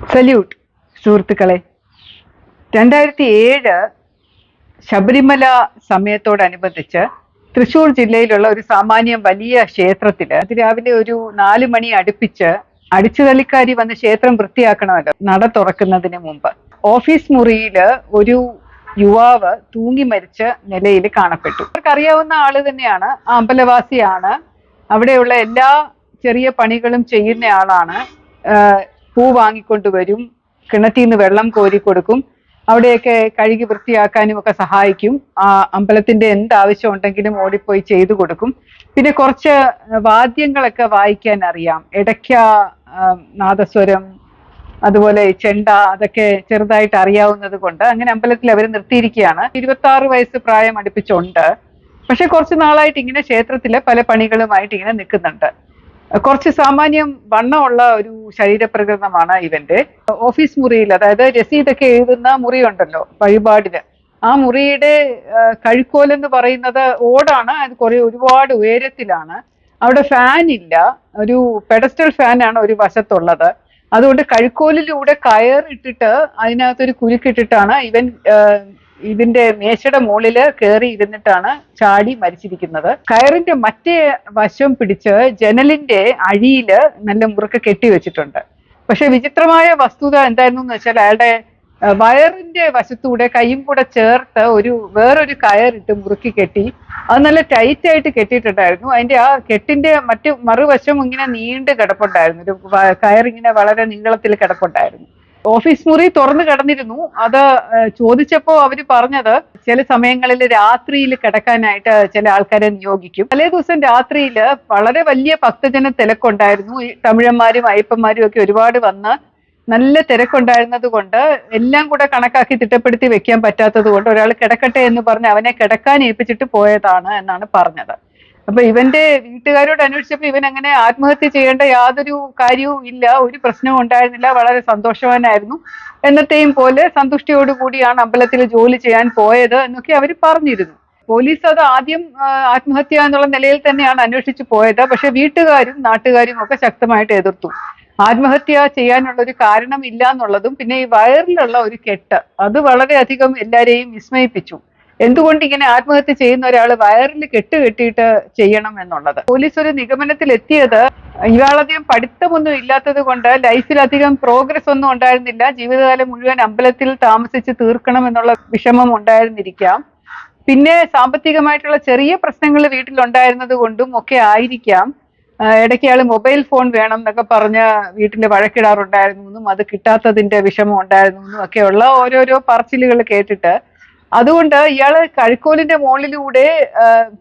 Salute സുഹൃത്തുക്കളെ. 2007 ശബരിമല സമയത്തോടനുബന്ധിച്ച് തൃശ്ശൂർ ജില്ലയിലുള്ള ഒരു സാമാന്യം വലിയ ക്ഷേത്രത്തില് അതിരാവിലെ ഒരു 4 മണി അടുപ്പിച്ച് അടിച്ചുതള്ളിക്കാരി വന്ന് ക്ഷേത്രം വൃത്തിയാക്കണമല്ലോ നട തുറക്കുന്നതിന് മുമ്പ്. ഓഫീസ് മുറിയില് ഒരു യുവാവ് തൂങ്ങി മരിച്ച നിലയിൽ കാണപ്പെട്ടു. അവർക്കറിയാവുന്ന ആള് തന്നെയാണ്, അമ്പലവാസിയാണ്, അവിടെയുള്ള എല്ലാ ചെറിയ പണികളും ചെയ്യുന്ന ആളാണ്. പൂ വാങ്ങിക്കൊണ്ടുവരും, കിണറ്റിൽ നിന്ന് വെള്ളം കോരി കൊടുക്കും, അവിടെയൊക്കെ കഴുകി വൃത്തിയാക്കാനും ഒക്കെ സഹായിക്കും. അമ്പലത്തിന്റെ എന്താവശ്യം ഉണ്ടെങ്കിലും ഓടിപ്പോയി ചെയ്തു കൊടുക്കും. പിന്നെ കുറച്ച് വാദ്യങ്ങളൊക്കെ വായിക്കാൻ അറിയാം. ഇടയ്ക്ക, നാദസ്വരം, അതുപോലെ ചെണ്ട, അതൊക്കെ ചെറുതായിട്ട് അറിയാവുന്നത് കൊണ്ട് അങ്ങനെ അമ്പലത്തിൽ അവർ നിർത്തിയിരിക്കുകയാണ്. 26 വയസ്സ് പ്രായം അടുപ്പിച്ചുണ്ട്. പക്ഷെ കുറച്ച് നാളായിട്ട് ഇങ്ങനെ ക്ഷേത്രത്തിലെ പല പണികളുമായിട്ട് ഇങ്ങനെ നിൽക്കുന്നുണ്ട്. കുറച്ച് സാമാന്യം വണ്ണമുള്ള ഒരു ശരീരപ്രകൃതമാണ് ഇവന്റെ. ഓഫീസ് മുറിയിൽ, അതായത് രസീതൊക്കെ എഴുതുന്ന മുറിയുണ്ടല്ലോ വഴിപാടിന്, ആ മുറിയുടെ കഴുക്കോലെന്ന് പറയുന്നത് ഓടാണ്. അത് ഒരുപാട് ഉയരത്തിലാണ്. അവിടെ ഫാൻ ഇല്ല, ഒരു പെഡസ്റ്റൽ ഫാനാണ് ഒരു വശത്തുള്ളത്. അതുകൊണ്ട് കഴുക്കോലിലൂടെ കയറിട്ടിട്ട് അതിനകത്തൊരു കുരുക്കിട്ടിട്ടാണ് ഇവൻ ഇതിന്റെ മേശയുടെ മുകളില് കയറി ഇരുന്നിട്ടാണ് ചാടി മരിച്ചിരിക്കുന്നത്. കയറിന്റെ മറ്റേ വശം പിടിച്ച് ജനലിന്റെ അഴിയില് നല്ല മുറുക്കെ കെട്ടി വെച്ചിട്ടുണ്ട്. പക്ഷെ വിചിത്രമായ വസ്തുത എന്തായിരുന്നു എന്ന് വെച്ചാൽ, അയാളുടെ വയറിന്റെ വശത്തൂടെ കൈയും കൂടെ ചേർത്ത് വേറൊരു കയറിട്ട് മുറുക്കി കെട്ടി. അത് നല്ല ടൈറ്റ് ആയിട്ട് കെട്ടിയിട്ടുണ്ടായിരുന്നു. അതിന്റെ ആ കെട്ടിന്റെ മറുവശം ഇങ്ങനെ നീണ്ട് കിടപ്പുണ്ടായിരുന്നു. ഒരു കയറിങ്ങനെ വളരെ നീളത്തിൽ കിടപ്പുണ്ടായിരുന്നു. ഓഫീസ് മുറി തുറന്നു കിടന്നിരുന്നു. അത് ചോദിച്ചപ്പോ അവര് പറഞ്ഞത്, ചില സമയങ്ങളിൽ രാത്രിയിൽ കിടക്കാനായിട്ട് ചില ആൾക്കാരെ നിയോഗിക്കും. തലേ ദിവസം രാത്രിയിൽ വളരെ വലിയ ഭക്തജന തിരക്കുണ്ടായിരുന്നു. ഈ തമിഴന്മാരും അയ്യപ്പന്മാരും ഒക്കെ ഒരുപാട് വന്ന് നല്ല തിരക്കുണ്ടായിരുന്നത് കൊണ്ട് എല്ലാം കൂടെ കണക്കാക്കി തിട്ടപ്പെടുത്തി വെക്കാൻ പറ്റാത്തത് കൊണ്ട് ഒരാൾ കിടക്കട്ടെ എന്ന് പറഞ്ഞ് അവനെ കിടക്കാൻ ഏൽപ്പിച്ചിട്ട് പോയതാണ് എന്നാണ് പറഞ്ഞത്. അപ്പൊ ഇവന്റെ വീട്ടുകാരോട് അന്വേഷിച്ചപ്പോ ഇവൻ അങ്ങനെ ആത്മഹത്യ ചെയ്യേണ്ട യാതൊരു കാര്യവും ഇല്ല, ഒരു പ്രശ്നവും ഉണ്ടായിരുന്നില്ല, വളരെ സന്തോഷവാനായിരുന്നു, എന്നത്തെയും പോലെ സന്തുഷ്ടിയോടുകൂടിയാണ് അമ്പലത്തിൽ ജോലി ചെയ്യാൻ പോയത് എന്നൊക്കെ അവർ പറഞ്ഞിരുന്നു. പോലീസ് അത് ആദ്യം ആത്മഹത്യ എന്നുള്ള നിലയിൽ തന്നെയാണ് അന്വേഷിച്ചു പോയത്. പക്ഷെ വീട്ടുകാരും നാട്ടുകാരും ഒക്കെ ശക്തമായിട്ട് എതിർത്തു. ആത്മഹത്യ ചെയ്യാനുള്ള ഒരു കാരണം ഇല്ല എന്നുള്ളതും പിന്നെ ഈ വയറിലുള്ള ഒരു കെട്ട്, അത് വളരെയധികം എല്ലാരെയും വിസ്മയിപ്പിച്ചു. എന്തുകൊണ്ട് ഇങ്ങനെ ആത്മഹത്യ ചെയ്യുന്ന ഒരാൾ വയറിൽ കെട്ടിയിട്ട് ചെയ്യണം എന്നുള്ളത്. പോലീസ് ഒരു നിഗമനത്തിൽ എത്തിയത്, ഇയാളധികം പഠിത്തമൊന്നും ഇല്ലാത്തത് കൊണ്ട് ലൈഫിലധികം പ്രോഗ്രസ് ഒന്നും ഉണ്ടായിരുന്നില്ല, ജീവിതകാലം മുഴുവൻ അമ്പലത്തിൽ താമസിച്ച് തീർക്കണം എന്നുള്ള വിഷമം ഉണ്ടായിരുന്നിരിക്കാം, പിന്നെ സാമ്പത്തികമായിട്ടുള്ള ചെറിയ പ്രശ്നങ്ങൾ വീട്ടിലുണ്ടായിരുന്നത് കൊണ്ടും ഒക്കെ ആയിരിക്കാം. ഇടയ്ക്ക് അയാൾ മൊബൈൽ ഫോൺ വേണം എന്നൊക്കെ പറഞ്ഞ് വീട്ടിൽ വഴക്കിടാറുണ്ടായിരുന്നു എന്നും അത് കിട്ടാത്തതിന്റെ വിഷമം ഉണ്ടായിരുന്നു എന്നും ഒക്കെയുള്ള ഓരോരോ പറച്ചിലുകൾ കേട്ടിട്ട്, അതുകൊണ്ട് ഇയാള് കഴുക്കോലിന്റെ മുകളിലൂടെ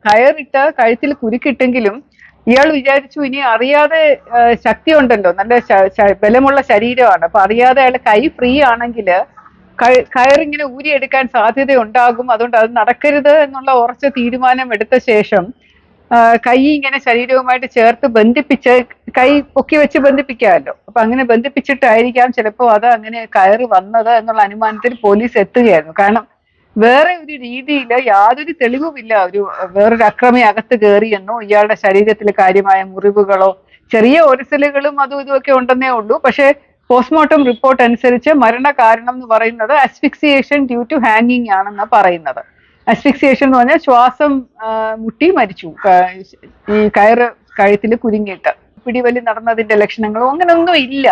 കയറിട്ട് കഴുത്തിൽ കുരുക്കിട്ടെങ്കിലും ഇയാൾ വിചാരിച്ചു ഇനി അറിയാതെ, ശക്തി ഉണ്ടല്ലോ, നല്ല ബലമുള്ള ശരീരമാണ്, അപ്പൊ അറിയാതെ അയാൾ കൈ ഫ്രീ ആണെങ്കിൽ കയറിങ്ങനെ ഊരിയെടുക്കാൻ സാധ്യത ഉണ്ടാകും, അതുകൊണ്ട് അത് നടക്കരുത് എന്നുള്ള ഉറച്ച തീരുമാനം എടുത്ത ശേഷം കൈ ഇങ്ങനെ ശരീരവുമായിട്ട് ചേർത്ത് ബന്ധിപ്പിച്ച്, കൈ പൊക്കി വെച്ച് ബന്ധിപ്പിക്കാമല്ലോ, അപ്പൊ അങ്ങനെ ബന്ധിപ്പിച്ചിട്ടായിരിക്കാം ചിലപ്പോ അത് അങ്ങനെ കയറി വന്നത് എന്നുള്ള അനുമാനത്തിൽ പോലീസ് എത്തുകയായിരുന്നു. കാരണം വേറെ ഒരു രീതിയിൽ യാതൊരു തെളിവുമില്ല വേറൊരു അക്രമി അകത്ത് കയറിയെന്നോ ഇയാളുടെ ശരീരത്തിൽ കാര്യമായ മുറിവുകളോ ചെറിയ ഒരസലുകളും അതും ഇതുമൊക്കെ ഉണ്ടെന്നേ ഉള്ളൂ. പക്ഷെ പോസ്റ്റ്മോർട്ടം റിപ്പോർട്ട് അനുസരിച്ച് മരണ കാരണം എന്ന് പറയുന്നത് അസ്ഫിക്സിയേഷൻ ഡ്യൂ ടു ഹാങ്ങിങ് ആണെന്ന് പറയുന്നത്. അസ്ഫിക്സിയേഷൻ എന്ന് പറഞ്ഞാൽ ശ്വാസം മുട്ടി മരിച്ചു, ഈ കയറ് കഴുത്തിൽ കുരുങ്ങിയിട്ട്. പിടിവലി നടന്നതിന്റെ ലക്ഷണങ്ങളോ അങ്ങനെയൊന്നും ഇല്ല.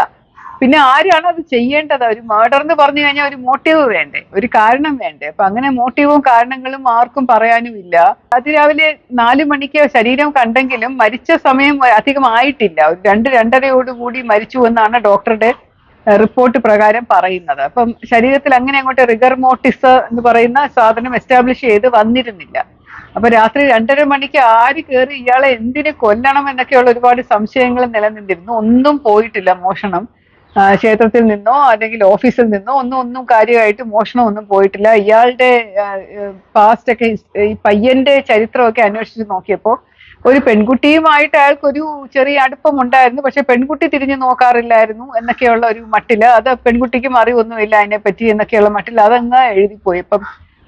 പിന്നെ ആരാണ് അത് ചെയ്യേണ്ടത്? ഒരു മർഡർ എന്ന് പറഞ്ഞു കഴിഞ്ഞാൽ ഒരു മോട്ടീവ് വേണ്ടേ, ഒരു കാരണം വേണ്ടേ? അപ്പൊ അങ്ങനെ മോട്ടീവും കാരണങ്ങളും ആർക്കും പറയാനും ഇല്ല. അതിരാവിലെ 4 മണിക്ക് ശരീരം കണ്ടെങ്കിലും മരിച്ച സമയം അധികം ആയിട്ടില്ല, ഒരു 2-2:30 മരിച്ചു എന്നാണ് ഡോക്ടറുടെ റിപ്പോർട്ട് പ്രകാരം പറയുന്നത്. അപ്പം ശരീരത്തിൽ അങ്ങനെ അങ്ങോട്ട് റിഗർ മോർട്ടിസ് എന്ന് പറയുന്ന സാധനം എസ്റ്റാബ്ലിഷ് ചെയ്ത് വന്നിരുന്നില്ല. അപ്പൊ രാത്രി 2:30 മണിക്ക് ആര് കയറി ഇയാളെ എന്തിന് കൊല്ലണം എന്നൊക്കെയുള്ള ഒരുപാട് സംശയങ്ങൾ നിലനിന്നിരുന്നു. ഒന്നും പോയിട്ടില്ല മോഷണം, ക്ഷേത്രത്തിൽ നിന്നോ അല്ലെങ്കിൽ ഓഫീസിൽ നിന്നോ ഒന്നും കാര്യമായിട്ട് മോഷണം ഒന്നും പോയിട്ടില്ല. ഇയാളുടെ പാസ്റ്റ് ഒക്കെ, ഈ പയ്യന്റെ ചരിത്രമൊക്കെ അന്വേഷിച്ച് നോക്കിയപ്പോൾ ഒരു പെൺകുട്ടിയുമായിട്ട് അയാൾക്കൊരു ചെറിയ അടുപ്പം ഉണ്ടായിരുന്നു, പക്ഷെ പെൺകുട്ടി തിരിഞ്ഞു നോക്കാറില്ലായിരുന്നു എന്നൊക്കെയുള്ള ഒരു മട്ടില്, അത് പെൺകുട്ടിക്കും അറിവൊന്നുമില്ല അതിനെപ്പറ്റി എന്നൊക്കെയുള്ള മട്ടിൽ അതങ്ങ് എഴുതിപ്പോയി. ഇപ്പം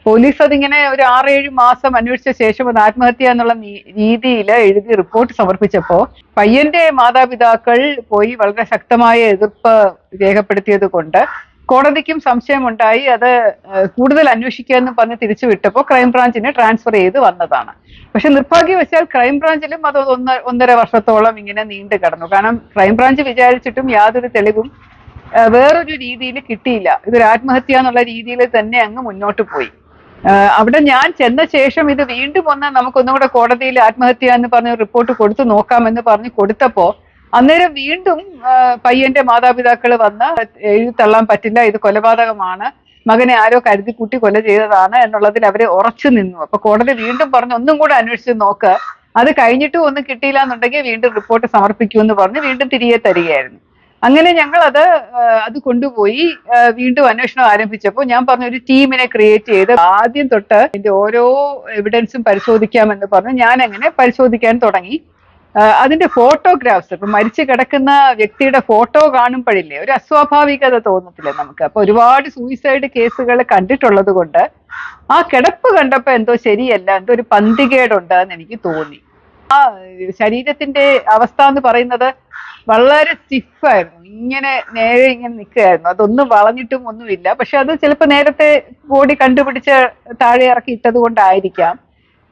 പോലീസ് അതിങ്ങനെ ഒരു 6-7 മാസം അന്വേഷിച്ച ശേഷം അത് ആത്മഹത്യ എന്നുള്ള രീതിയിൽ എഴുതി റിപ്പോർട്ട് സമർപ്പിച്ചപ്പോ പയ്യന്റെ മാതാപിതാക്കൾ പോയി വളരെ ശക്തമായ എതിർപ്പ് രേഖപ്പെടുത്തിയത് കൊണ്ട് കോടതിക്കും സംശയമുണ്ടായി. അത് കൂടുതൽ അന്വേഷിക്കുക എന്ന് പറഞ്ഞ് തിരിച്ചു വിട്ടപ്പോൾ ക്രൈംബ്രാഞ്ചിനെ ട്രാൻസ്ഫർ ചെയ്ത് വന്നതാണ്. പക്ഷെ നിർഭാഗ്യവശാൽ ക്രൈംബ്രാഞ്ചിലും അത് 1.5 വർഷത്തോളം ഇങ്ങനെ നീണ്ടു കിടന്നു. കാരണം ക്രൈംബ്രാഞ്ച് വിചാരിച്ചിട്ടും യാതൊരു തെളിവും വേറൊരു രീതിയിൽ കിട്ടിയില്ല. ഇതൊരു ആത്മഹത്യ എന്നുള്ള രീതിയിൽ തന്നെ അങ്ങ് മുന്നോട്ട് പോയി. അവിടെ ഞാൻ ചെന്ന ശേഷം ഇത് വീണ്ടും ഒന്ന് നമുക്കൊന്നുകൂടെ കോടതിയിൽ ആത്മഹത്യ എന്ന് പറഞ്ഞ റിപ്പോർട്ട് കൊടുത്തു നോക്കാമെന്ന് പറഞ്ഞ് കൊടുത്തപ്പോ അന്നേരം വീണ്ടും പയ്യന്റെ മാതാപിതാക്കൾ വന്ന് എഴുതി തള്ളാൻ പറ്റില്ല, ഇത് കൊലപാതകമാണ്, മകനെ ആരോ കരുതിക്കൂട്ടി കൊല ചെയ്തതാണ് എന്നുള്ളതിൽ അവര് ഉറച്ചു നിന്നു. അപ്പൊ കോടതി വീണ്ടും പറഞ്ഞു ഒന്നും കൂടെ അന്വേഷിച്ച് നോക്ക്, അത് കഴിഞ്ഞിട്ടും ഒന്നും കിട്ടിയില്ല എന്നുണ്ടെങ്കിൽ വീണ്ടും റിപ്പോർട്ട് സമർപ്പിക്കുമെന്ന് പറഞ്ഞ് വീണ്ടും തിരികെ തരികയായിരുന്നു. അങ്ങനെ ഞങ്ങൾ അത് കൊണ്ടുപോയി വീണ്ടും അന്വേഷണം ആരംഭിച്ചപ്പോൾ ഞാൻ പറഞ്ഞ ഒരു ടീമിനെ ക്രിയേറ്റ് ചെയ്ത് ആദ്യം തൊട്ട് ഇതിന്റെ ഓരോ എവിഡൻസും പരിശോധിക്കാമെന്ന് പറഞ്ഞ് ഞാൻ അങ്ങനെ പരിശോധിക്കാൻ തുടങ്ങി. അതിന്റെ ഫോട്ടോഗ്രാഫ്സ്, ഇപ്പൊ മരിച്ചു കിടക്കുന്ന വ്യക്തിയുടെ ഫോട്ടോ കാണുമ്പോഴില്ലേ ഒരു അസ്വാഭാവികത തോന്നത്തില്ലേ നമുക്ക്. അപ്പൊ ഒരുപാട് സൂയിസൈഡ് കേസുകൾ കണ്ടിട്ടുള്ളത് കൊണ്ട് ആ കിടപ്പ് കണ്ടപ്പോ എന്തോ ശരിയല്ല, എന്തോ ഒരു പന്തികേടുണ്ട് എന്ന് എനിക്ക് തോന്നി. ആ ശരീരത്തിന്റെ അവസ്ഥ എന്ന് പറയുന്നത് വളരെ സ്റ്റിഫായിരുന്നു, ഇങ്ങനെ നേരെ ഇങ്ങനെ നിൽക്കുകയായിരുന്നു. അതൊന്നും വളഞ്ഞിട്ടും ഒന്നുമില്ല. പക്ഷെ അത് ചിലപ്പോൾ നേരത്തെ ബോഡി കണ്ടുപിടിച്ച് താഴെ ഇറക്കി ഇട്ടത് കൊണ്ടായിരിക്കാം.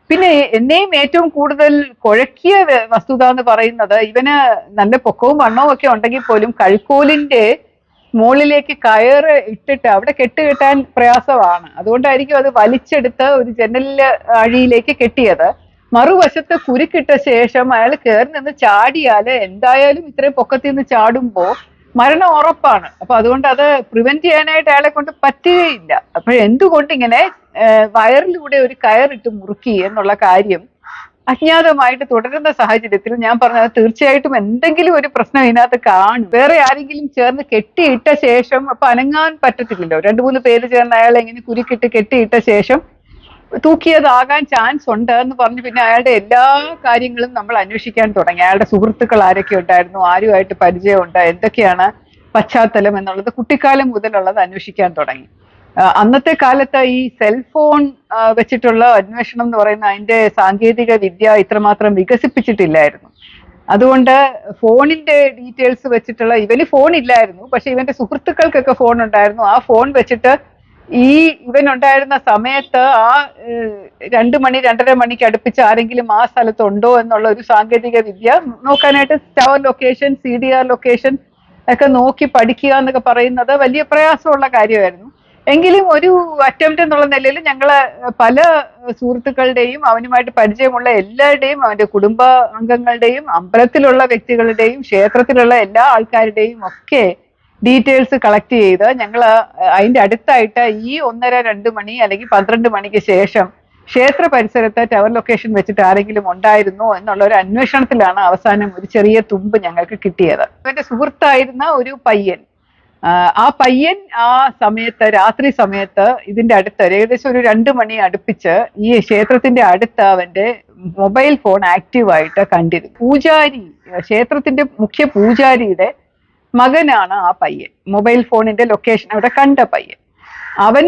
പിന്നെ എന്നെയും ഏറ്റവും കൂടുതൽ കുഴക്കിയ വസ്തുത എന്ന് പറയുന്നത് ഇവന് നല്ല പൊക്കവും വണ്ണവും ഒക്കെ ഉണ്ടെങ്കിൽ പോലും കഴുക്കോലിന്റെ മുകളിലേക്ക് കയറ് ഇട്ടിട്ട് അവിടെ കെട്ടുകെട്ടാൻ പ്രയാസമാണ്. അതുകൊണ്ടായിരിക്കും അത് വലിച്ചെടുത്ത് ഒരു ജനലിലെ അഴിയിലേക്ക് കെട്ടിയത്. മറുവശത്ത് കുരുക്കിട്ട ശേഷം അയാൾ കയറി നിന്ന് ചാടിയാല് എന്തായാലും ഇത്രയും പൊക്കത്തിൽ നിന്ന് ചാടുമ്പോ മരണം ഉറപ്പാണ്. അപ്പൊ അതുകൊണ്ട് അത് പ്രിവെന്റ് ചെയ്യാനായിട്ട് അയാളെ കൊണ്ട് പറ്റുകയില്ല. അപ്പൊ എന്തുകൊണ്ട് ഇങ്ങനെ വയറിലൂടെ ഒരു കയറിട്ട് മുറുക്കി എന്നുള്ള കാര്യം അജ്ഞാതമായിട്ട് തുടരുന്ന സാഹചര്യത്തിൽ ഞാൻ പറഞ്ഞത് തീർച്ചയായിട്ടും എന്തെങ്കിലും ഒരു പ്രശ്നം ഇതിനകത്ത് കാണും. വേറെ ആരെങ്കിലും ചേർന്ന് കെട്ടിയിട്ട ശേഷം അപ്പൊ അനങ്ങാൻ പറ്റത്തില്ലല്ലോ. 2-3 പേര് ചേർന്ന് അയാളെ ഇങ്ങനെ കുരുക്കിട്ട് കെട്ടിയിട്ട ശേഷം തൂക്കിയതാകാൻ ചാൻസ് ഉണ്ട് എന്ന് പറഞ്ഞ് പിന്നെ അയാളുടെ എല്ലാ കാര്യങ്ങളും നമ്മൾ അന്വേഷിക്കാൻ തുടങ്ങി. അയാളുടെ സുഹൃത്തുക്കൾ ആരൊക്കെ ഉണ്ടായിരുന്നു, ആരുമായിട്ട് പരിചയമുണ്ട്, എന്തൊക്കെയാണ് പശ്ചാത്തലം എന്നുള്ളത് കുട്ടിക്കാലം മുതലുള്ളത് അന്വേഷിക്കാൻ തുടങ്ങി. അന്നത്തെ കാലത്ത് ഈ സെൽഫോൺ വെച്ചിട്ടുള്ള അന്വേഷണം എന്ന് പറയുന്ന അതിന്റെ സാങ്കേതിക വിദ്യ ഇത്രമാത്രം വികസിപ്പിച്ചിട്ടില്ലായിരുന്നു. അതുകൊണ്ട് ഫോണിന്റെ ഡീറ്റെയിൽസ് വെച്ചിട്ടുള്ള, ഇവന് ഫോൺ ഇല്ലായിരുന്നു പക്ഷെ ഇവന്റെ സുഹൃത്തുക്കൾക്കൊക്കെ ഫോൺ ഉണ്ടായിരുന്നു. ആ ഫോൺ വെച്ചിട്ട് ഇവൻ ഉണ്ടായിരുന്ന സമയത്ത് ആ 2 മണി 2:30 മണിക്ക് അടുപ്പിച്ച് ആരെങ്കിലും ആ സ്ഥലത്തുണ്ടോ എന്നുള്ള ഒരു സാങ്കേതിക വിദ്യ നോക്കാനായിട്ട് ടവർ ലൊക്കേഷൻ, CDR ലൊക്കേഷൻ ഒക്കെ നോക്കി പഠിക്കുക എന്നൊക്കെ പറയുന്നത് വലിയ പ്രയാസമുള്ള കാര്യമായിരുന്നു. എങ്കിലും ഒരു അറ്റംപ്റ്റ് എന്നുള്ള നിലയിൽ ഞങ്ങള് പല സുഹൃത്തുക്കളുടെയും അവനുമായിട്ട് പരിചയമുള്ള എല്ലാവരുടെയും അവന്റെ കുടുംബ അംഗങ്ങളുടെയും അമ്പലത്തിലുള്ള വ്യക്തികളുടെയും ക്ഷേത്രത്തിലുള്ള എല്ലാ ആൾക്കാരുടെയും ഒക്കെ ഡീറ്റെയിൽസ് കളക്ട് ചെയ്ത് ഞങ്ങൾ അതിന്റെ അടുത്തായിട്ട് ഈ 1:30-2 മണി അല്ലെങ്കിൽ 12 മണിക്ക് ശേഷം ക്ഷേത്ര പരിസരത്ത് ടവർ ലൊക്കേഷൻ വെച്ചിട്ട് ആരെങ്കിലും ഉണ്ടായിരുന്നോ എന്നുള്ള ഒരു അന്വേഷണത്തിലാണ് അവസാനം ഒരു ചെറിയ തുമ്പ് ഞങ്ങൾക്ക് കിട്ടിയത്. അവന്റെ സുഹൃത്തായിരുന്ന ഒരു പയ്യൻ, ആ പയ്യൻ ആ സമയത്ത് രാത്രി സമയത്ത് ഇതിന്റെ അടുത്ത് ഏകദേശം ഒരു 2 മണി അടുപ്പിച്ച് ഈ ക്ഷേത്രത്തിന്റെ അടുത്ത് അവന്റെ മൊബൈൽ ഫോൺ ആക്റ്റീവായിട്ട് കണ്ടിരുന്നു. പൂജാരി, ക്ഷേത്രത്തിന്റെ മുഖ്യ പൂജാരിയുടെ മകനാണ് ആ പയ്യൻ. മൊബൈൽ ഫോണിന്റെ ലൊക്കേഷൻ അവിടെ കണ്ട പയ്യൻ. അവൻ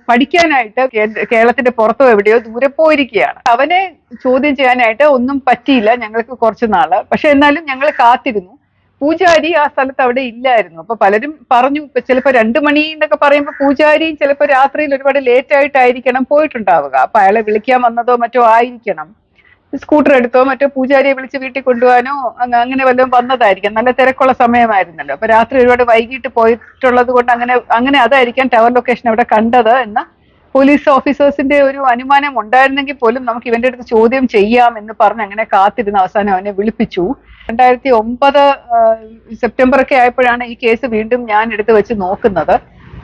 പഠിക്കാനായിട്ട് കേരളത്തിന്റെ പുറത്തോ എവിടെയോ ദൂരെ പോയിരിക്കുകയാണ്. അവനെ ചോദ്യം ചെയ്യാനായിട്ട് ഒന്നും പറ്റിയില്ല ഞങ്ങൾക്ക് കുറച്ചു നാള്. പക്ഷെ എന്നാലും ഞങ്ങൾ കാത്തിരുന്നു. പൂജാരി ആ സ്ഥലത്ത് അവിടെ ഇല്ലായിരുന്നു. അപ്പൊ പലരും പറഞ്ഞു ചിലപ്പോ 2 മണി എന്നൊക്കെ പറയുമ്പോൾ പൂജാരിയും ചിലപ്പോൾ രാത്രിയിൽ ഒരുപാട് ലേറ്റ് ആയിട്ടായിരിക്കണം പോയിട്ടുണ്ടാവുക. അപ്പൊ അയാളെ വിളിക്കാൻ വന്നതോ മറ്റോ ആയിരിക്കണം. സ്കൂട്ടർ എടുത്തോ മറ്റോ പൂജാരിയെ വിളിച്ച് വീട്ടിൽ കൊണ്ടുപോകാനോ അങ്ങനെ വല്ലതും വന്നതായിരിക്കാം. നല്ല തിരക്കുള്ള സമയമായിരുന്നല്ലോ. അപ്പൊ രാത്രി ഒരുപാട് വൈകിട്ട് പോയിട്ടുള്ളത് കൊണ്ട് അങ്ങനെ അതായിരിക്കാം ടവർ ലൊക്കേഷൻ അവിടെ കണ്ടത് എന്ന പോലീസ് ഓഫീസേഴ്സിന്റെ ഒരു അനുമാനം ഉണ്ടായിരുന്നെങ്കിൽ പോലും നമുക്ക് ഇവന്റെ അടുത്ത് ചോദ്യം ചെയ്യാം എന്ന് പറഞ്ഞ് അങ്ങനെ കാത്തിരുന്ന അവസാനം അവനെ വിളിപ്പിച്ചു. 2009 സെപ്റ്റംബർ ഒക്കെ ആയപ്പോഴാണ് ഈ കേസ് വീണ്ടും ഞാൻ എടുത്ത് വെച്ച് നോക്കുന്നത്.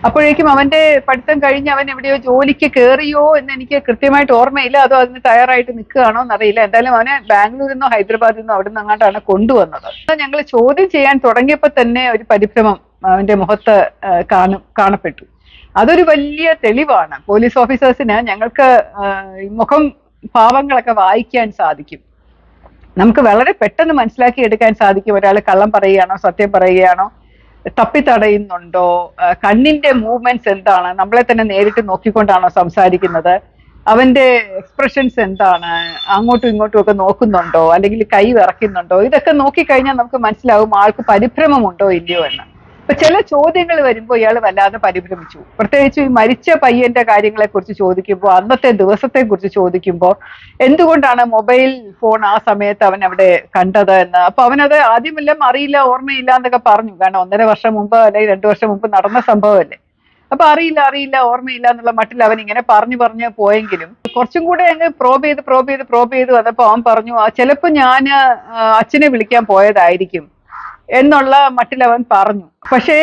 അപ്പോഴേക്കും അവന്റെ പഠിത്തം കഴിഞ്ഞ് അവൻ എവിടെയോ ജോലിക്ക് കയറിയോ എന്ന് എനിക്ക് കൃത്യമായിട്ട് ഓർമ്മയില്ല. അതോ അതിന് തയ്യാറായിട്ട് നിൽക്കുകയാണോ എന്നറിയില്ല. എന്തായാലും അവനെ ബാംഗ്ലൂരിൽ നിന്നോ ഹൈദരാബാദിൽ നിന്നോ അവിടെ നിന്ന് അങ്ങോട്ടാണ് കൊണ്ടുവന്നത്. ഞങ്ങൾ ചോദ്യം ചെയ്യാൻ തുടങ്ങിയപ്പോൾ തന്നെ ഒരു പരിഭ്രമം അവന്റെ മുഖത്ത് കാണപ്പെട്ടു. അതൊരു വലിയ തെളിവാണ്. പോലീസ് ഓഫീസേഴ്സിന് ഞങ്ങൾക്ക് മുഖം ഭാവങ്ങളൊക്കെ വായിക്കാൻ സാധിക്കും. നമുക്ക് വളരെ പെട്ടെന്ന് മനസ്സിലാക്കി എടുക്കാൻ സാധിക്കും ഒരാൾ കള്ളം പറയുകയാണോ സത്യം പറയുകയാണോ തപ്പിത്തടയുന്നുണ്ടോ, കണ്ണിന്റെ മൂവ്മെന്റ്സ് എന്താണ്, നമ്മളെ തന്നെ നേരിട്ട് നോക്കിക്കൊണ്ടാണോ സംസാരിക്കുന്നത്, അവന്റെ എക്സ്പ്രഷൻസ് എന്താണ്, അങ്ങോട്ടും ഇങ്ങോട്ടും ഒക്കെ നോക്കുന്നുണ്ടോ, അല്ലെങ്കിൽ കൈ വിറയ്ക്കുന്നുണ്ടോ, ഇതൊക്കെ നോക്കിക്കഴിഞ്ഞാൽ നമുക്ക് മനസ്സിലാവും ആൾക്ക് പരിഭ്രമമുണ്ടോ ഇല്ലയോ എന്ന്. ഇപ്പൊ ചില ചോദ്യങ്ങൾ വരുമ്പോൾ ഇയാൾ വല്ലാതെ പരിഭ്രമിച്ചു. പ്രത്യേകിച്ച് ഈ മരിച്ച പയ്യന്റെ കാര്യങ്ങളെ കുറിച്ച് ചോദിക്കുമ്പോൾ, അന്നത്തെ ദിവസത്തെ കുറിച്ച് ചോദിക്കുമ്പോൾ, എന്തുകൊണ്ടാണ് മൊബൈൽ ഫോൺ ആ സമയത്ത് അവൻ അവിടെ കണ്ടത് എന്ന്. അപ്പൊ അവനത് ആദ്യമെല്ലാം അറിയില്ല, ഓർമ്മയില്ല എന്നൊക്കെ പറഞ്ഞു. കാരണം 1.5 വർഷം മുമ്പ് അല്ലെങ്കിൽ 2 വർഷം മുമ്പ് നടന്ന സംഭവമല്ലേ. അപ്പൊ അറിയില്ല അറിയില്ല ഓർമ്മയില്ല എന്നുള്ള മട്ടിൽ അവൻ ഇങ്ങനെ പറഞ്ഞു പോയെങ്കിലും കുറച്ചും കൂടെ അങ്ങ് പ്രോബ് ചെയ്ത് വന്നപ്പോ അവൻ പറഞ്ഞു, ചിലപ്പോ ഞാൻ അച്ഛനെ വിളിക്കാൻ പോയതായിരിക്കും എന്നുള്ള മട്ടിൽ അവൻ പറഞ്ഞു. പക്ഷേ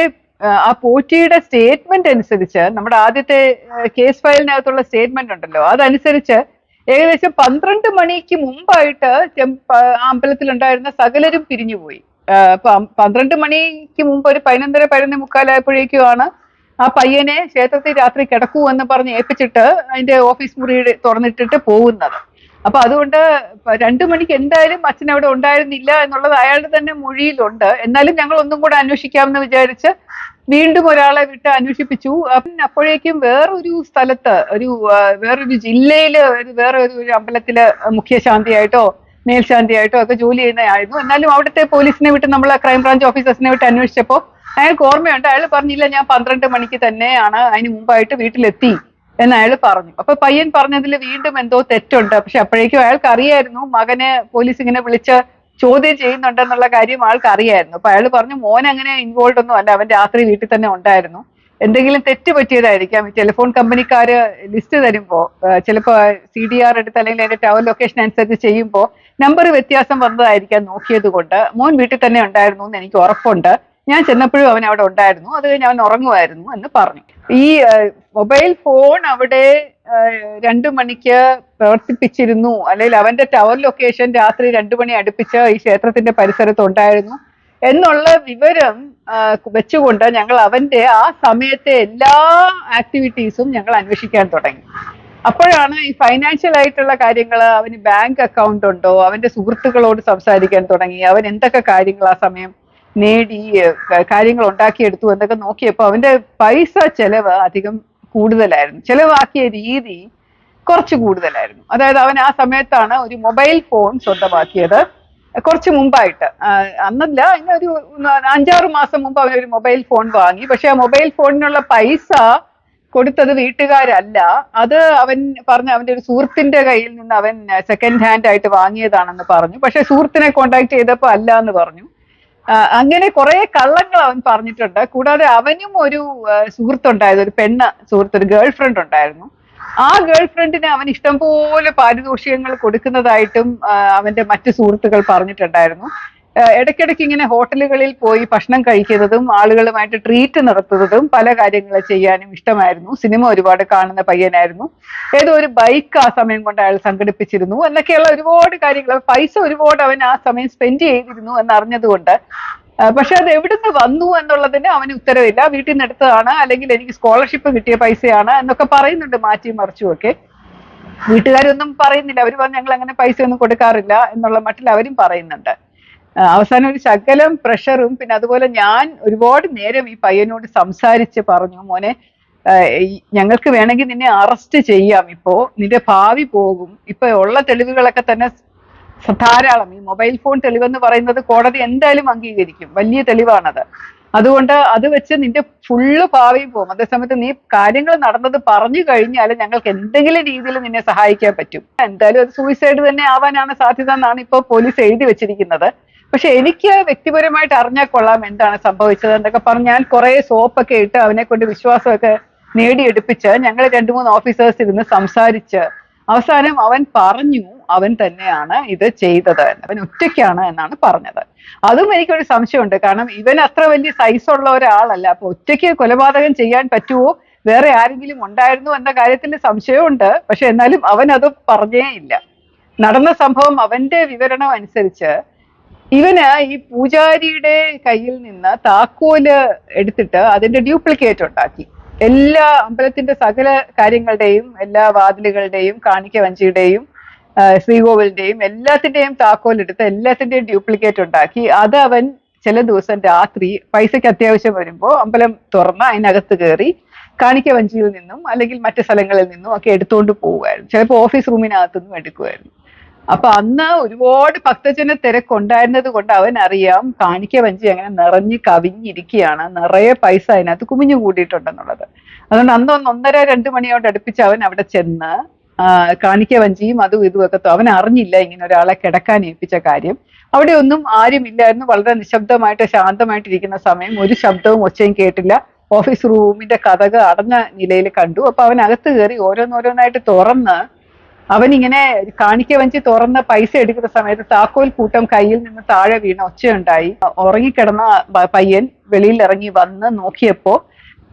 ആ പോറ്റിയുടെ സ്റ്റേറ്റ്മെന്റ് അനുസരിച്ച്, നമ്മുടെ ആദ്യത്തെ കേസ് ഫയലിനകത്തുള്ള സ്റ്റേറ്റ്മെന്റ് ഉണ്ടല്ലോ, അതനുസരിച്ച് ഏകദേശം 12 മണിക്ക് മുമ്പായിട്ട് അമ്പലത്തിലുണ്ടായിരുന്ന സകലരും പിരിഞ്ഞുപോയി. 12 മണിക്ക് മുമ്പ് ഒരു 11:30-11:45 ആ പയ്യനെ ക്ഷേത്രത്തിൽ രാത്രി കിടക്കൂ എന്ന് പറഞ്ഞ് ഏൽപ്പിച്ചിട്ട് അതിന്റെ ഓഫീസ് മുറി തുറന്നിട്ടിട്ട് പോകുന്നത്. അപ്പൊ അതുകൊണ്ട് 2 മണിക്ക് എന്തായാലും അച്ഛൻ അവിടെ ഉണ്ടായിരുന്നില്ല എന്നുള്ളത് അയാളുടെ തന്നെ മൊഴിയിലുണ്ട്. എന്നാലും ഞങ്ങൾ ഒന്നും കൂടെ അന്വേഷിക്കാമെന്ന് വിചാരിച്ച് വീണ്ടും ഒരാളെ വിട്ട് അന്വേഷിപ്പിച്ചു. അപ്പോഴേക്കും വേറൊരു സ്ഥലത്ത്, വേറൊരു ജില്ലയില് വേറൊരു അമ്പലത്തില് മുഖ്യശാന്തിയായിട്ടോ മേൽശാന്തിയായിട്ടോ ഒക്കെ ജോലി ചെയ്യുന്നതായിരുന്നു. എന്നാലും അവിടുത്തെ പോലീസിനെ വിട്ട്, നമ്മൾ ക്രൈംബ്രാഞ്ച് ഓഫീസേഴ്സിനെ വിട്ട് അന്വേഷിച്ചപ്പോ അയാൾക്ക് ഓർമ്മയുണ്ട്. അയാൾ പറഞ്ഞില്ല, ഞാൻ 12 മണിക്ക് തന്നെയാണ് അതിന് മുമ്പായിട്ട് വീട്ടിലെത്തി എന്ന് അയാൾ പറഞ്ഞു. അപ്പൊ പയ്യൻ പറഞ്ഞതിൽ വീണ്ടും എന്തോ തെറ്റുണ്ട്. പക്ഷെ അപ്പോഴേക്കും അയാൾക്ക് അറിയായിരുന്നു മകനെ പോലീസ് ഇങ്ങനെ വിളിച്ച് ചോദ്യം ചെയ്യുന്നുണ്ടെന്നുള്ള കാര്യം ആൾക്ക് അറിയായിരുന്നു. അപ്പൊ അയാൾ പറഞ്ഞു, മോൻ അങ്ങനെ ഇൻവോൾവ് ഒന്നും അല്ല, അവൻ രാത്രി വീട്ടിൽ തന്നെ ഉണ്ടായിരുന്നു, എന്തെങ്കിലും തെറ്റ് പറ്റിയതായിരിക്കാം. ടെലിഫോൺ കമ്പനിക്കാര് ലിസ്റ്റ് തരുമ്പോ ചിലപ്പോ CDR എടുത്ത് അല്ലെങ്കിൽ അതിന്റെ ടവർ ലൊക്കേഷൻ അനുസരിച്ച് ചെയ്യുമ്പോൾ നമ്പർ വ്യത്യാസം വന്നതായിരിക്കാം. നോക്കിയത് കൊണ്ട് മോൻ വീട്ടിൽ തന്നെ ഉണ്ടായിരുന്നു എന്ന് എനിക്ക് ഉറപ്പുണ്ട്, ഞാൻ ചെന്നപ്പോഴും അവൻ അവിടെ ഉണ്ടായിരുന്നു, അത് കഴിഞ്ഞ് അവൻ ഉറങ്ങുമായിരുന്നു എന്ന് പറഞ്ഞു. ഈ മൊബൈൽ ഫോൺ അവിടെ 2 മണിക്ക് പ്രവർത്തിപ്പിച്ചിരുന്നു, അല്ലെങ്കിൽ അവന്റെ ടവർ ലൊക്കേഷൻ രാത്രി 2 മണി അടുപ്പിച്ച് ഈ ക്ഷേത്രത്തിന്റെ പരിസരത്ത് ഉണ്ടായിരുന്നു എന്നുള്ള വിവരം വെച്ചുകൊണ്ട് ഞങ്ങൾ അവന്റെ ആ സമയത്തെ എല്ലാ ആക്ടിവിറ്റീസും ഞങ്ങൾ അന്വേഷിക്കാൻ തുടങ്ങി. അപ്പോഴാണ് ഈ ഫൈനാൻഷ്യൽ ആയിട്ടുള്ള കാര്യങ്ങൾ, അവന് ബാങ്ക് അക്കൗണ്ട് ഉണ്ടോ, അവന്റെ സുഹൃത്തുക്കളോട് സംസാരിക്കാൻ തുടങ്ങി, അവൻ എന്തൊക്കെ കാര്യങ്ങൾ ആ സമയം നേടി, കാര്യങ്ങൾ ഉണ്ടാക്കിയെടുത്തു എന്നൊക്കെ നോക്കിയപ്പോൾ അവന്റെ പൈസ ചെലവ് അധികം കൂടുതലായിരുന്നു, ചെലവാക്കിയ രീതി കുറച്ച് കൂടുതലായിരുന്നു. അതായത് അവൻ ആ സമയത്താണ് ഒരു മൊബൈൽ ഫോൺ സ്വന്തമാക്കിയത്. കുറച്ച് മുമ്പായിട്ട്, അന്നല്ല, ഇങ്ങനെ ഒരു 5-6 മാസം മുമ്പ് അവൻ ഒരു മൊബൈൽ ഫോൺ വാങ്ങി. പക്ഷെ ആ മൊബൈൽ ഫോണിനുള്ള പൈസ കൊടുത്തത് വീട്ടുകാരല്ല, അത് അവൻ പറഞ്ഞ അവന്റെ ഒരു സുഹൃത്തിന്റെ കയ്യിൽ നിന്ന് അവൻ സെക്കൻഡ് ഹാൻഡ് ആയിട്ട് വാങ്ങിയതാണെന്ന് പറഞ്ഞു. പക്ഷെ സുഹൃത്തിനെ കോണ്ടാക്ട് ചെയ്തപ്പോൾ അല്ല എന്ന് പറഞ്ഞു. അങ്ങനെ കുറെ കള്ളങ്ങൾ അവൻ പറഞ്ഞിട്ടുണ്ട്. കൂടാതെ അവനും ഒരു സുഹൃത്തുണ്ടായിരുന്നു, ഒരു സുഹൃത്ത്, ഒരു ഗേൾ ഫ്രണ്ട് ഉണ്ടായിരുന്നു. ആ ഗേൾ ഫ്രണ്ടിന് അവൻ ഇഷ്ടംപോലെ പാരിതോഷികങ്ങൾ കൊടുക്കുന്നതായിട്ടും അവന്റെ മറ്റു സുഹൃത്തുക്കൾ പറഞ്ഞിട്ടുണ്ടായിരുന്നു. ഇടയ്ക്കിടയ്ക്ക് ഇങ്ങനെ ഹോട്ടലുകളിൽ പോയി ഭക്ഷണം കഴിക്കുന്നതും ആളുകളുമായിട്ട് ട്രീറ്റ് നടത്തുന്നതും പല കാര്യങ്ങൾ ചെയ്യാനും ഇഷ്ടമായിരുന്നു. സിനിമ ഒരുപാട് കാണുന്ന പയ്യനായിരുന്നു. ഏതോ ഒരു ബൈക്ക് ആ സമയം കൊണ്ട് അയാൾ സംഘടിപ്പിച്ചിരുന്നു എന്നൊക്കെയുള്ള ഒരുപാട് കാര്യങ്ങൾ. പൈസ ഒരുപാട് അവൻ ആ സമയം സ്പെൻഡ് ചെയ്തിരുന്നു എന്നറിഞ്ഞതുകൊണ്ട്, പക്ഷെ അത് എവിടുന്ന് വന്നു എന്നുള്ളതിന് അവന് ഉത്തരവില്ല. വീട്ടിൽ നിന്ന് എടുത്തതാണ്, അല്ലെങ്കിൽ എനിക്ക് സ്കോളർഷിപ്പ് കിട്ടിയ പൈസയാണ് എന്നൊക്കെ പറയുന്നുണ്ട്, മാറ്റി മറിച്ചും ഒക്കെ. വീട്ടുകാരൊന്നും പറയുന്നില്ല, അവർ പറഞ്ഞു ഞങ്ങൾ അങ്ങനെ പൈസ ഒന്നും കൊടുക്കാറില്ല എന്നുള്ള മട്ടിൽ അവരും പറയുന്നുണ്ട്. അവസാനം ഒരു ശകലം പ്രഷറും, പിന്നെ അതുപോലെ ഞാൻ ഒരുപാട് നേരം ഈ പയ്യനോട് സംസാരിച്ച് പറഞ്ഞു, മോനെ ഞങ്ങൾക്ക് വേണമെങ്കിൽ നിന്നെ അറസ്റ്റ് ചെയ്യാം, ഇപ്പോ നിന്റെ ഭാവി പോകും, ഇപ്പൊ ഉള്ള തെളിവുകളൊക്കെ തന്നെ ധാരാളം. ഈ മൊബൈൽ ഫോൺ തെളിവെന്ന് പറയുന്നത് കോടതി എന്തായാലും അംഗീകരിക്കും, വലിയ തെളിവാണത്. അതുകൊണ്ട് അത് വെച്ച് നിന്റെ ഫുള്ള് ഭാവിയും പോകും. അതേസമയത്ത് നീ കാര്യങ്ങൾ നടന്നത് പറഞ്ഞു കഴിഞ്ഞാൽ ഞങ്ങൾക്ക് എന്തെങ്കിലും രീതിയിൽ നിന്നെ സഹായിക്കാൻ പറ്റും. എന്തായാലും അത് സൂയിസൈഡ് തന്നെ ആവാനാണ് സാധ്യത എന്നാണ് ഇപ്പോൾ പോലീസ് എഴുതി വെച്ചിരിക്കുന്നത്. പക്ഷെ എനിക്ക് വ്യക്തിപരമായിട്ട് അറിഞ്ഞാൽ കൊള്ളാം എന്താണ് സംഭവിച്ചത് എന്നൊക്കെ പറഞ്ഞ് ഞാൻ കുറെ സോപ്പൊക്കെ ഇട്ട് അവനെ കൊണ്ട് വിശ്വാസമൊക്കെ നേടിയെടുപ്പിച്ച് ഞങ്ങൾ 2-3 ഓഫീസേഴ്സ് ഇരുന്ന് സംസാരിച്ച് അവസാനം അവൻ പറഞ്ഞു അവൻ തന്നെയാണ് ഇത് ചെയ്തത്, അവൻ ഒറ്റയ്ക്കാണ് എന്നാണ് പറഞ്ഞത്. അതും എനിക്കൊരു സംശയമുണ്ട്. കാരണം ഇവൻ അത്ര വലിയ സൈസ് ഉള്ള ഒരാളല്ല. അപ്പൊ ഒറ്റയ്ക്ക് കൊലപാതകം ചെയ്യാൻ പറ്റുമോ, വേറെ ആരെങ്കിലും ഉണ്ടായിരുന്നു എന്ന കാര്യത്തിൽ സംശയമുണ്ട്. പക്ഷെ എന്നാലും അവൻ അത് പറഞ്ഞേ ഇല്ല. നടന്ന സംഭവം അവന്റെ വിവരണം അനുസരിച്ച് ഇവന് ഈ പൂജാരിയുടെ കയ്യിൽ നിന്ന് താക്കോല് എടുത്തിട്ട് അതിന്റെ ഡ്യൂപ്ലിക്കേറ്റ് ഉണ്ടാക്കി. എല്ലാ അമ്പലത്തിന്റെ സകല കാര്യങ്ങളുടെയും, എല്ലാ വാതിലുകളുടെയും, കാണിക്ക വഞ്ചിയുടെയും, ശ്രീകോവിലിന്റെയും എല്ലാത്തിന്റെയും താക്കോൽ എടുത്ത് എല്ലാത്തിന്റെയും ഡ്യൂപ്ലിക്കേറ്റ് ഉണ്ടാക്കി. അത് അവൻ ചില ദിവസം രാത്രി പൈസയ്ക്ക് അത്യാവശ്യം വരുമ്പോൾ അമ്പലം തുറന്ന് അതിനകത്ത് കയറി കാണിക്ക വഞ്ചിയിൽ നിന്നും അല്ലെങ്കിൽ മറ്റു സ്ഥലങ്ങളിൽ നിന്നും ഒക്കെ എടുത്തുകൊണ്ട് പോവുമായിരുന്നു. ചിലപ്പോൾ ഓഫീസ് റൂമിനകത്തുനിന്നും എടുക്കുമായിരുന്നു. അപ്പൊ അന്ന് ഒരുപാട് ഭക്തജന തിരക്കുണ്ടായിരുന്നത് കൊണ്ട് അവൻ അറിയാം കാണിക്ക വഞ്ചി അങ്ങനെ നിറഞ്ഞ് കവിഞ്ഞിരിക്കുകയാണ്, നിറയെ പൈസ അതിനകത്ത് കുമിഞ്ഞു കൂടിയിട്ടുണ്ടെന്നുള്ളത്. അതുകൊണ്ട് അന്ന് 1:30-2 മണിയോട് അടുപ്പിച്ച് അവൻ അവിടെ ചെന്ന് കാണിക്ക വഞ്ചിയും അതും ഇതും ഒക്കെ അവൻ അറിഞ്ഞില്ല ഇങ്ങനെ ഒരാളെ കിടക്കാൻ ഏൽപ്പിച്ച കാര്യം. അവിടെ ഒന്നും ആരുമില്ലായിരുന്നു. വളരെ നിശബ്ദമായിട്ട് ശാന്തമായിട്ടിരിക്കുന്ന സമയം, ഒരു ശബ്ദവും ഒച്ചയും കേട്ടില്ല. ഓഫീസ് റൂമിന്റെ കതക് അടഞ്ഞ നിലയിൽ കണ്ടു. അപ്പൊ അവൻ അകത്ത് കയറി ഓരോന്നോരോന്നായിട്ട് തുറന്ന് അവനിങ്ങനെ കാണിക്ക വഞ്ചി തുറന്ന് പൈസ എടുക്കുന്ന സമയത്ത് താക്കോൽ കൂട്ടം കയ്യിൽ നിന്ന് താഴെ വീണ ഒച്ചയുണ്ടായി. ഉറങ്ങിക്കിടന്ന പയ്യൻ വെളിയിൽ ഇറങ്ങി വന്ന് നോക്കിയപ്പോ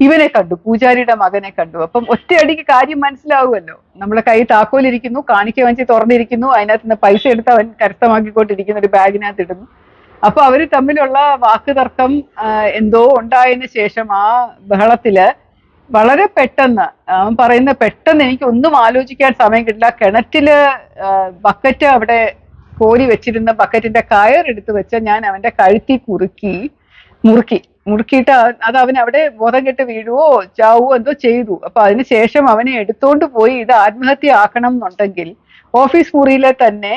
ഇവനെ കണ്ടു, പൂജാരിയുടെ മകനെ കണ്ടു. അപ്പം ഒറ്റയടിക്ക് കാര്യം മനസ്സിലാവുമല്ലോ. നമ്മളെ കൈ താക്കോലിരിക്കുന്നു, കാണിക്ക വഞ്ചി തുറന്നിരിക്കുന്നു, അതിനകത്ത് നിന്ന് പൈസ എടുത്ത് അവൻ കരസ്ഥമാക്കിക്കൊണ്ടിരിക്കുന്ന ഒരു ബാഗിനകത്ത് ഇടുന്നു. അപ്പൊ അവര് തമ്മിലുള്ള വാക്കുതർക്കം എന്തോ ഉണ്ടായതിനു ശേഷം ആ ബഹളത്തില് വളരെ പെട്ടെന്ന് അവൻ പറയുന്ന പെട്ടെന്ന് എനിക്ക് ഒന്നും ആലോചിക്കാൻ സമയം കിട്ടില്ല. കിണറ്റില് ബക്കറ്റ് അവിടെ കോരി വെച്ചിരുന്ന ബക്കറ്റിന്റെ കയറെടുത്ത് വെച്ച് ഞാൻ അവന്റെ കഴുത്തി മുറുക്കിയിട്ട് അത് അവൻ അവിടെ ബോധം കെട്ട് വീഴുവോ ചാവുവോ എന്തോ ചെയ്തു. അപ്പൊ അതിനുശേഷം അവനെ എടുത്തോണ്ട് പോയി ഇത് ആത്മഹത്യ ആക്കണം എന്നുണ്ടെങ്കിൽ ഓഫീസ് മുറിയിലെ തന്നെ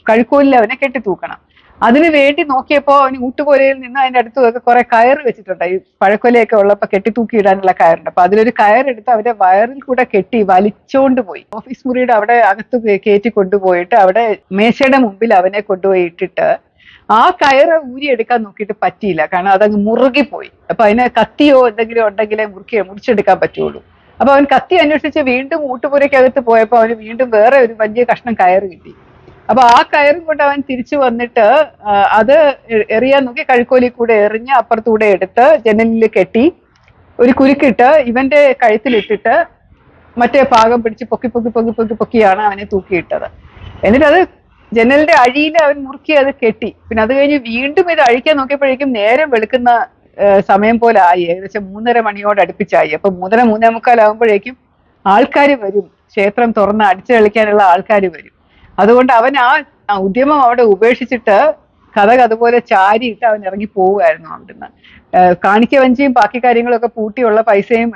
കഴുക്കോലിൽ അവനെ കെട്ടിത്തൂക്കണം. അതിനു വേണ്ടി നോക്കിയപ്പോ അവന് ഊട്ടുകൊലയിൽ നിന്ന് അതിന്റെ അടുത്ത് കുറെ കയറ് വെച്ചിട്ടുണ്ട്. ഈ പഴക്കൊലയൊക്കെ ഉള്ളപ്പോ കെട്ടിത്തൂക്കി ഇടാനുള്ള കയറുണ്ട്. അപ്പൊ അതിലൊരു കയറെടുത്ത് അവന്റെ വയറിൽ കൂടെ കെട്ടി വലിച്ചോണ്ട് പോയി ഓഫീസ് മുറിയുടെ അവിടെ അകത്ത് കയറ്റി കൊണ്ടുപോയിട്ട് അവിടെ മേശയുടെ മുമ്പിൽ അവനെ കൊണ്ടുപോയി ഇട്ടിട്ട് ആ കയറ് ഊരിയെടുക്കാൻ നോക്കിയിട്ട് പറ്റിയില്ല. കാരണം അതങ്ങ് മുറുകിപ്പോയി. അപ്പൊ അതിന് കത്തിയോ എന്തെങ്കിലും ഉണ്ടെങ്കിലേ മുറിച്ചെടുക്കാൻ പറ്റുള്ളൂ. അപ്പൊ അവൻ കത്തി അന്വേഷിച്ച് വീണ്ടും ഊട്ടുപുരയ്ക്കകത്ത് പോയപ്പോ അവന് വീണ്ടും വേറെ ഒരു വലിയ കഷ്ണം കയറ് കിട്ടി. അപ്പൊ ആ കയറും കൊണ്ട് അവൻ തിരിച്ചു വന്നിട്ട് അത് എറിയാൻ നോക്കി കഴുക്കോലി കൂടെ എറിഞ്ഞ് അപ്പുറത്തൂടെ എടുത്ത് ജനലിൽ കെട്ടി ഒരു കുരുക്കിട്ട് ഇവന്റെ കഴുത്തിലിട്ടിട്ട് മറ്റേ ഭാഗം പിടിച്ച് പൊക്കിയാണ് അവനെ തൂക്കിയിട്ടത്. എന്നിട്ട് അത് ജനലിന്റെ അഴിയിൽ അവൻ മുറുക്കി അത് കെട്ടി. പിന്നെ അത് കഴിഞ്ഞ് വീണ്ടും ഇത് അഴിക്കാൻ നോക്കിയപ്പോഴേക്കും നേരം വെളുക്കുന്ന സമയം പോലെ ആയി. ഏകദേശം 3:30 മണിയോട് അടുപ്പിച്ചായി. അപ്പൊ 3:30-3:45 ആകുമ്പോഴേക്കും ആൾക്കാർ വരും, ക്ഷേത്രം തുറന്ന് അടിച്ചു കളിക്കാനുള്ള ആൾക്കാർ വരും. അതുകൊണ്ട് അവൻ ആ ഉദ്യമം അവിടെ ഉപേക്ഷിച്ചിട്ട് കഥക് അതുപോലെ ചാരിയിട്ട് അവൻ ഇറങ്ങി പോവുമായിരുന്നു അവിടുന്ന്. കാണിക്ക വഞ്ചിയും ബാക്കി കാര്യങ്ങളൊക്കെ പൂട്ടിയുള്ള പൈസയും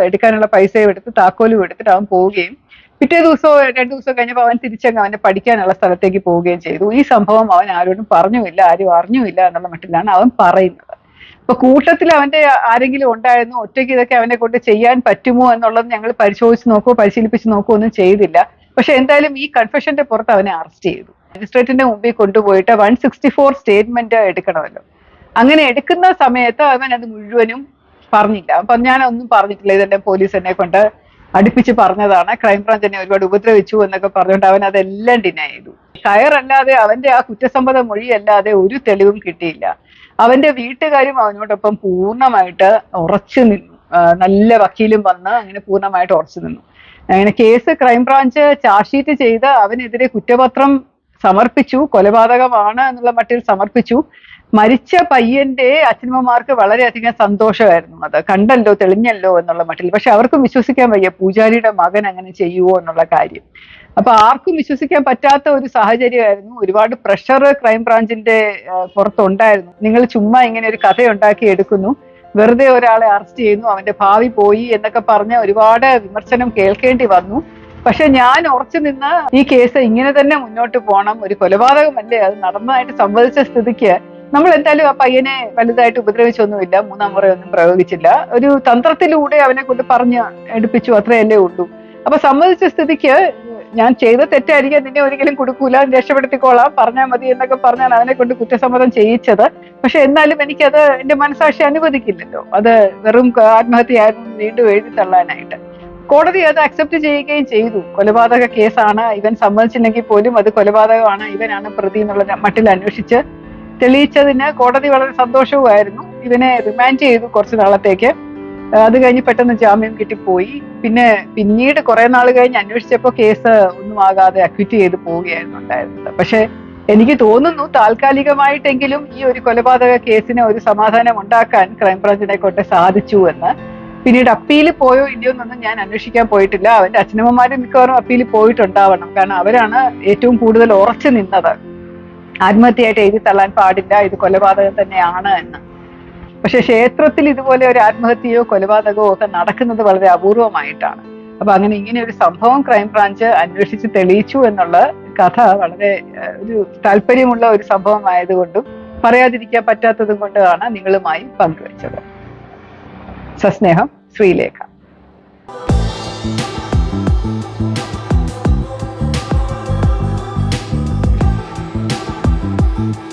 എടുക്കാനുള്ള പൈസയും എടുത്ത് താക്കോലും എടുത്തിട്ട് അവൻ പോവുകയും പിറ്റേ ദിവസമോ 2 ദിവസം കഴിഞ്ഞപ്പോൾ അവൻ തിരിച്ചങ്ങ് അവന്റെ പഠിക്കാനുള്ള സ്ഥലത്തേക്ക് പോവുകയും ചെയ്തു. ഈ സംഭവം അവൻ ആരോടും പറഞ്ഞുമില്ല, ആരും അറിഞ്ഞുമില്ല എന്നുള്ള മട്ടിലാണ് അവൻ പറയുന്നത്. അപ്പൊ കൂട്ടത്തിൽ അവന്റെ ആരെങ്കിലും ഉണ്ടായിരുന്നു, ഒറ്റയ്ക്ക് ഇതൊക്കെ അവനെ കൊണ്ട് ചെയ്യാൻ പറ്റുമോ എന്നുള്ളത് ഞങ്ങൾ പരിശീലിപ്പിച്ച് നോക്കുവോ ഒന്നും ചെയ്തില്ല. പക്ഷെ എന്തായാലും ഈ കൺഫെഷന്റെ പുറത്ത് അവനെ അറസ്റ്റ് ചെയ്തു. മജിസ്ട്രേറ്റിന്റെ മുമ്പിൽ കൊണ്ടുപോയിട്ട് 164 സ്റ്റേറ്റ്മെന്റ് എടുക്കണമല്ലോ. അങ്ങനെ എടുക്കുന്ന സമയത്ത് അവൻ അത് മുഴുവനും പറഞ്ഞില്ല. അപ്പൊ ഞാനൊന്നും പറഞ്ഞിട്ടില്ല, ഇതെന്നെ പോലീസ് എന്നെ കൊണ്ട് അടുപ്പിച്ച് പറഞ്ഞതാണ്, ക്രൈംബ്രാഞ്ച് എന്നെ ഒരുപാട് ഉപദ്രവിച്ചു എന്നൊക്കെ പറഞ്ഞുകൊണ്ട് അവൻ അതെല്ലാം ഡിനൈ ചെയ്തു. കയറല്ലാതെ അവന്റെ ആ കുറ്റസമ്മത മൊഴിയല്ലാതെ ഒരു തെളിവും കിട്ടിയില്ല. അവന്റെ വീട്ടുകാരും അവനോടൊപ്പം പൂർണ്ണമായിട്ട് ഉറച്ചു നിന്നു. നല്ല വക്കീലും വന്ന് അങ്ങനെ പൂർണ്ണമായിട്ട് ഉറച്ചു നിന്നു. അങ്ങനെ കേസ് ക്രൈംബ്രാഞ്ച് ചാർജ് ഷീറ്റ് ചെയ്ത് അവനെതിരെ കുറ്റപത്രം സമർപ്പിച്ചു. കൊലപാതകമാണ് എന്നുള്ള മട്ടിൽ സമർപ്പിച്ചു. മരിച്ച പയ്യന്റെ അച്ഛനമ്മമാർക്ക് വളരെയധികം സന്തോഷമായിരുന്നു. അത് കണ്ടല്ലോ, തെളിഞ്ഞല്ലോ എന്നുള്ള മട്ടിൽ. പക്ഷെ അവർക്കും വിശ്വസിക്കാൻ വയ്യ പൂജാരിയുടെ മകൻ അങ്ങനെ ചെയ്യുവോ എന്നുള്ള കാര്യം. അപ്പൊ ആർക്കും വിശ്വസിക്കാൻ പറ്റാത്ത ഒരു സാഹചര്യമായിരുന്നു. ഒരുപാട് പ്രഷർ ക്രൈംബ്രാഞ്ചിന്റെ പുറത്തുണ്ടായിരുന്നു. നിങ്ങൾ ചുമ്മാ ഇങ്ങനെ ഒരു കഥ ഉണ്ടാക്കി എടുക്കുന്നു, വെറുതെ ഒരാളെ അറസ്റ്റ് ചെയ്യുന്നു, അവന്റെ ഭാവി പോയി എന്നൊക്കെ പറഞ്ഞ് ഒരുപാട് വിമർശനം കേൾക്കേണ്ടി വന്നു. പക്ഷെ ഞാൻ ഉറച്ചു നിന്ന് ഈ കേസ് ഇങ്ങനെ തന്നെ മുന്നോട്ട് പോകണം, ഒരു കൊലപാതകമല്ലേ, അത് നടന്നതായിട്ട് സംഭവിച്ച സ്ഥിതിക്ക് നമ്മൾ എന്തായാലും ആ പയ്യനെ വലുതായിട്ട് ഉപദ്രവിച്ചൊന്നുമില്ല, 3-ാം മുറയൊന്നും പ്രയോഗിച്ചില്ല, ഒരു തന്ത്രത്തിലൂടെ അവനെ കൊണ്ട് പറഞ്ഞ് എടുപ്പിച്ചു, അത്രയല്ലേ ഉള്ളൂ. അപ്പൊ സമ്മതിച്ച സ്ഥിതിക്ക് ഞാൻ ചെയ്ത തെറ്റായിരിക്കും, നിന്നെ ഒരിക്കലും കൊടുക്കൂല, രക്ഷപ്പെടുത്തിക്കോളാം, പറഞ്ഞാൽ മതി എന്നൊക്കെ പറഞ്ഞാണ് അവനെ കൊണ്ട് കുറ്റസമ്മതം ചെയ്യിച്ചത്. പക്ഷെ എന്നാലും എനിക്കത് എന്റെ മനസാക്ഷി അനുവദിക്കില്ലല്ലോ, അത് വെറും ആത്മഹത്യയായിരുന്നു വീണ്ടും എഴുതി തള്ളാനായിട്ട്. കോടതി അത് അക്സെപ്റ്റ് ചെയ്യുകയും ചെയ്തു. കൊലപാതക കേസാണ്, ഇവൻ സമ്മതിച്ചില്ലെങ്കിൽ പോലും അത് കൊലപാതകമാണ്, ഇവനാണ് പ്രതി എന്നുള്ള മട്ടിൽ അന്വേഷിച്ച് തെളിയിച്ചതിന് കോടതി വളരെ സന്തോഷവുമായിരുന്നു. ഇവനെ റിമാൻഡ് ചെയ്തു കുറച്ചു നാളത്തേക്ക്. അത് കഴിഞ്ഞ് പെട്ടെന്ന് ജാമ്യം കിട്ടിപ്പോയി. പിന്നീട് കുറെ നാൾ കഴിഞ്ഞ് അന്വേഷിച്ചപ്പോൾ കേസ് ഒന്നും ആകാതെ അക്വിറ്റ് ചെയ്ത് പോവുകയായിരുന്നു ഉണ്ടായിരുന്നത്. പക്ഷെ എനിക്ക് തോന്നുന്നു താൽക്കാലികമായിട്ടെങ്കിലും ഈ ഒരു കൊലപാതക കേസിന് ഒരു സമാധാനം ഉണ്ടാക്കാൻ ക്രൈംബ്രാഞ്ചിനെ കൊണ്ട് സാധിച്ചു എന്ന്. പിന്നീട് അപ്പീൽ പോയോ ഇല്ലയോ എന്നൊന്നും ഞാൻ അന്വേഷിക്കാൻ പോയിട്ടില്ല. അവന്റെ അച്ഛനമ്മമാരും മിക്കവാറും അപ്പീൽ പോയിട്ടുണ്ടാവണം, കാരണം അവരാണ് ഏറ്റവും കൂടുതൽ ഉറച്ചു നിന്നത്. ആത്മഹത്യയായിട്ട് എഴുതി തള്ളാൻ പാടില്ല, ഇത് കൊലപാതകം തന്നെയാണ് എന്ന്. പക്ഷെ ക്ഷേത്രത്തിൽ ഇതുപോലെ ഒരു ആത്മഹത്യയോ കൊലപാതകമോ ഒക്കെ നടക്കുന്നത് വളരെ അപൂർവമായിട്ടാണ്. അപ്പൊ അങ്ങനെ ഇങ്ങനെ ഒരു സംഭവം ക്രൈംബ്രാഞ്ച് അന്വേഷിച്ച് തെളിയിച്ചു എന്നുള്ള കഥ വളരെ ഒരു താല്പര്യമുള്ള ഒരു സംഭവമായതുകൊണ്ടും പറയാതിരിക്കാൻ പറ്റാത്തതും കൊണ്ടാണ് നിങ്ങളുമായി പങ്കുവച്ചത്. സസ്നേഹം, ശ്രീലേഖ.